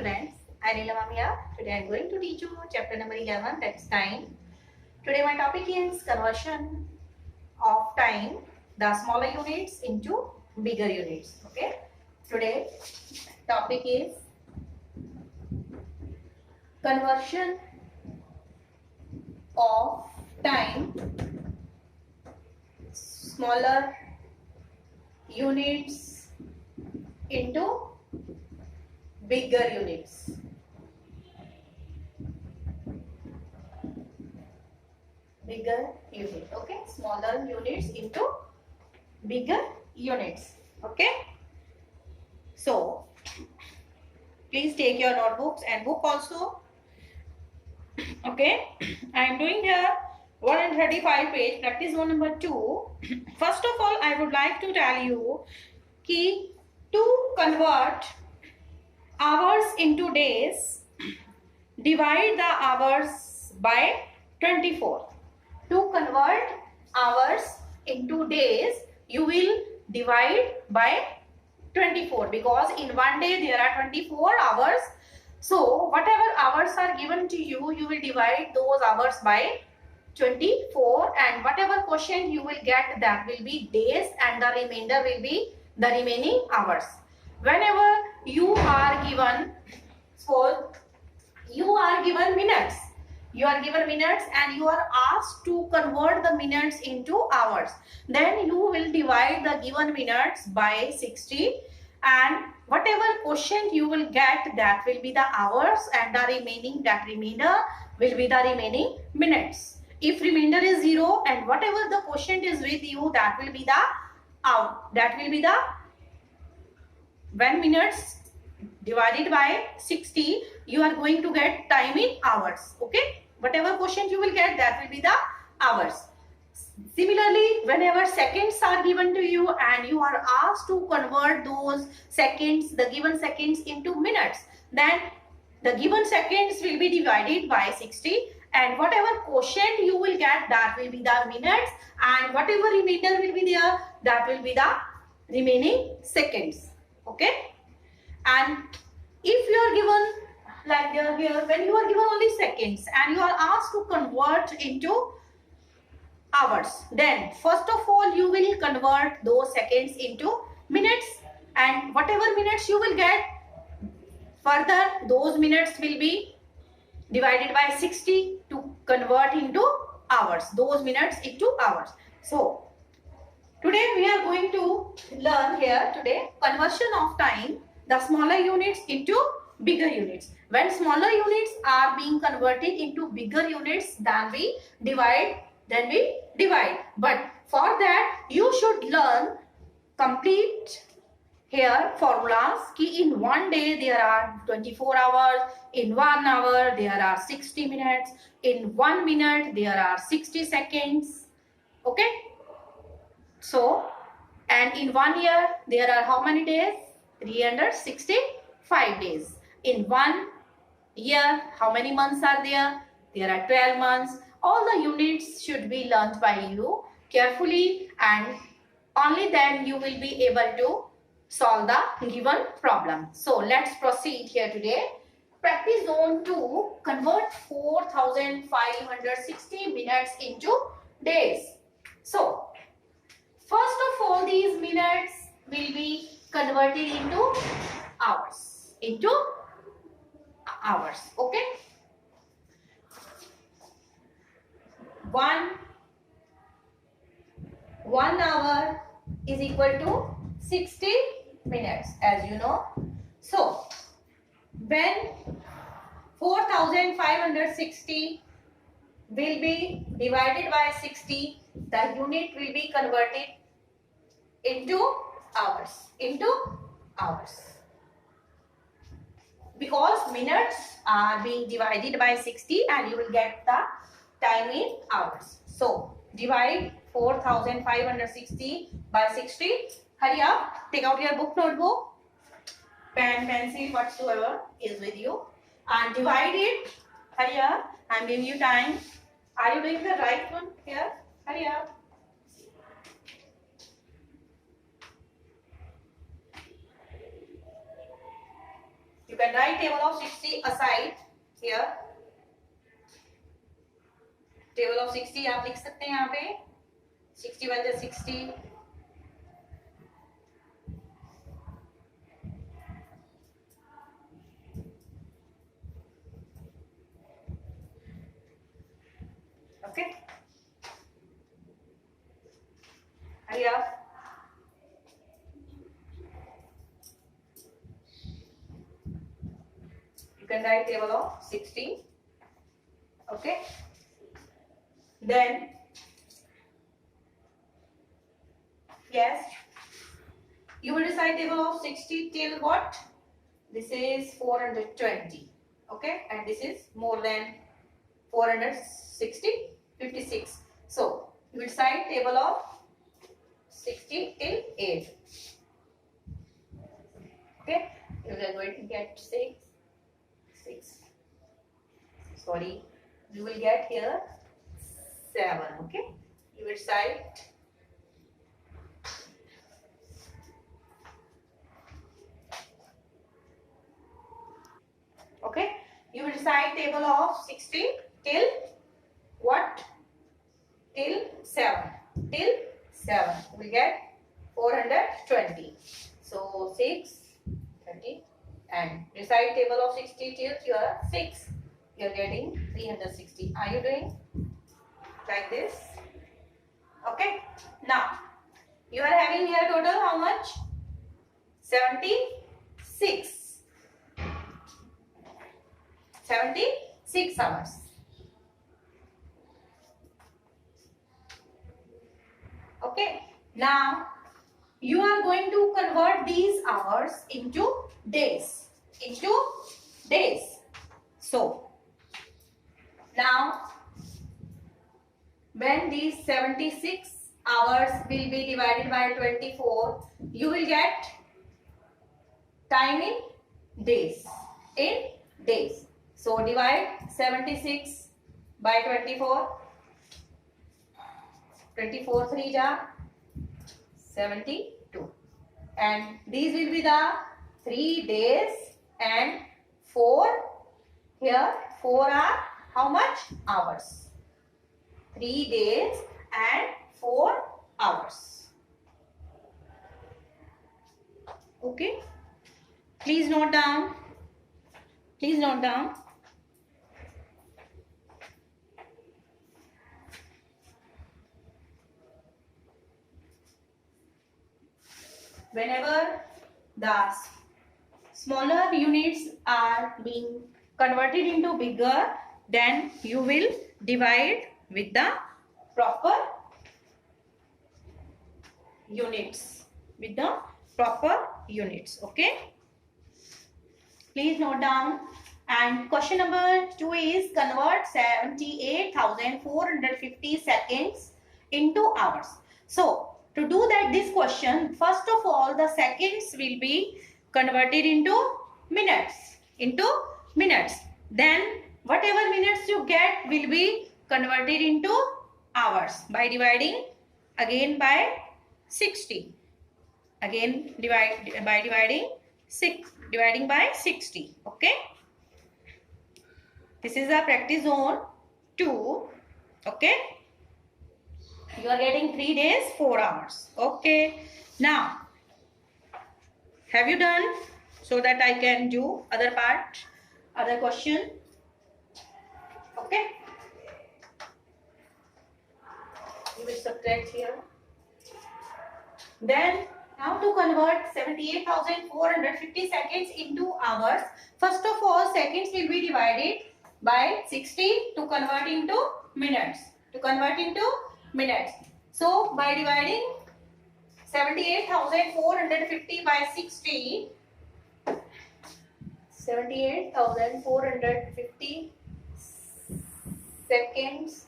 students, I Neelam here. Today I am going to teach you chapter number 11, that's time. Today my topic is conversion of time, the smaller units into bigger units. Okay. Today topic is conversion of time, smaller units into bigger units. Bigger unit. Okay. Smaller units into bigger units. Okay. So please take your notebooks and book also. Okay. I am doing here 135 page practice 1 number 2. First of all, I would like to tell you कि to convert hours into days, divide the hours by 24. To convert hours into days, you will divide by 24 because in one day there are 24 hours. So whatever hours are given to you, you will divide those hours by 24, and whatever quotient you will get, that will be days, and the remainder will be the remaining hours. Whenever you are given, suppose you are given minutes, and you are asked to convert the minutes into hours, then you will divide the given minutes by 60, and whatever quotient you will get, that will be the hours, and the remainder will be the remaining minutes. If remainder is 0 and whatever the quotient is with you, that will be the when minutes divided by 60, you are going to get time in hours. Okay, whatever quotient you will get, that will be the hours. Similarly, whenever seconds are given to you and you are asked to convert those seconds, the given seconds, into minutes, then the given seconds will be divided by 60, and whatever quotient you will get, that will be the minutes, and whatever remainder will be there, that will be the remaining seconds. Okay. And if you are given like here, when you are given only seconds and you are asked to convert into hours, then first of all you will convert those seconds into minutes, and whatever minutes you will get, further those minutes will be divided by 60 to convert into hours, those minutes into hours. So today we are going to learn here today conversion of time, the smaller units into bigger units. When smaller units are being converted into bigger units, then we divide. But for that you should learn complete here formulas ki in one day there are 24 hours, in 1 hour there are 60 minutes, in 1 minute there are 60 seconds. Okay. So, and in 1 year there are how many days? 365 days. In 1 year, how many months are there? There are 12 months. All the units should be learnt by you carefully, and only then you will be able to solve the given problem. So let's proceed here today. Practice zone 2, convert 4560 minutes into days. So first of all, these minutes will be converted into hours. Okay. 1 hour is equal to 60 minutes, as you know. So when 4560 will be divided by 60, the unit will be converted into hours. Because minutes are being divided by 60 and you will get the time in hours. So divide 4560 by 60. Hurry up, take out your book, notebook, pen, pencil, whatsoever is with you, and divide it. Hurry up, I am giving you time. Are you doing the right one here? Hurry up. You can write table of 60 aside here. Table of 60 आप लिख सकते हैं यहाँ पे. 61 is 60. Okay. Hurry up. You can write table of 60. Okay. Then, yes, you will recite table of 60 till what? This is 420. Okay, and this is more than 460, 56. So, you will recite table of 60 till 8. Okay, you are going to get 6. Sorry, you will get here 7. Okay, you will recite okay, you will recite table of 60 till what? Till 7. Till 7. We get 420. So 6, 30, and recite table of 60 till your 6. You are getting 360. Are you doing like this? Okay. Now you are having here total how much? 76. 76 hours. Okay. Now you are going to convert these hours into days. So now when these 76 hours will be divided by 24, you will get time in days. So divide 76 by 24. 24 3 ja 72. And these will be the 3 days and 4. Here 4 are how much? Hours. 3 days and 4 hours. Okay. Please note down. Whenever the smaller units are being converted into bigger, then you will divide with the proper units. Okay. Please note down. And question number 2 is convert 78,450 seconds into hours. So to do that, this question, first of all, the seconds will be converted into minutes. Then whatever minutes you get will be converted into hours by dividing again by 60. Again dividing by 60. Okay. This is the practice zone 2. Okay. You are getting 3 days, 4 hours. Okay. Now, have you done so that I can do other question? Okay. You will subtract here. Then, now to convert 78,450 seconds into hours, first of all, seconds will be divided by 60 to convert into minutes. So by dividing 78,450 by 60, 78,450 seconds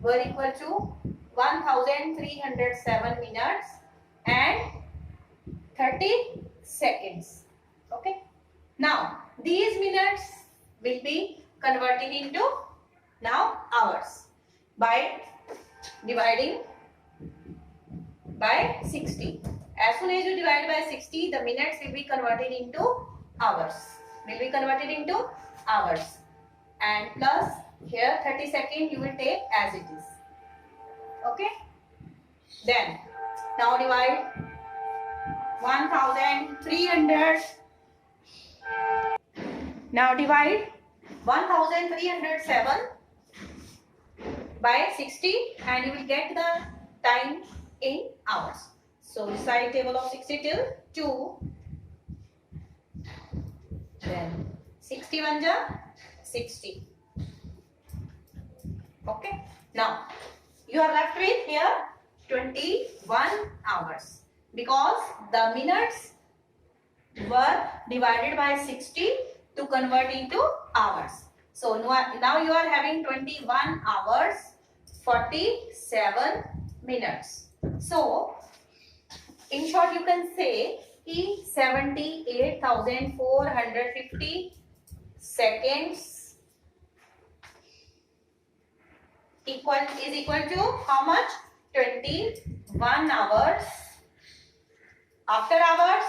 were equal to 1,307 minutes and 30 seconds. Okay. Now these minutes will be converted into now hours by dividing by 60. As soon as you divide by 60, the minutes will be converted into hours. will be converted into hours, and plus here 30 seconds you will take as it is. Okay, then now divide 1300. Now divide 1307 by 60 and you will get the time in hours. So recite table of 60 till 2. Then 61 ja 60. Okay. Now you are left with here 21 hours because the minutes were divided by 60 to convert into hours. So now you are having 21 hours 47 minutes. So in short you can say 78,450 seconds is equal to how much? 21 hours. After hours,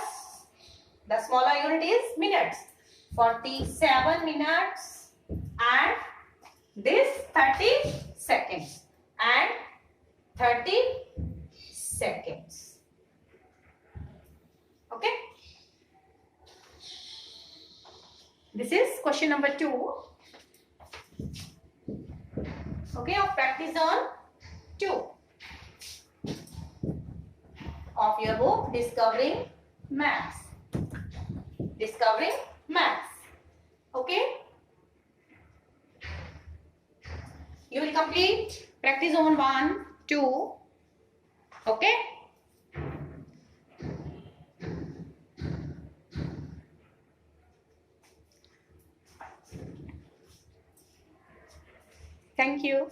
the smaller unit is minutes. 47 minutes and this 30 seconds and 30 seconds. Okay. This is question number 2. Okay, of practice zone 2 of your book Discovering Maths. Discovering Maths. Okay. You will complete practice zone 1, 2. Okay. Thank you.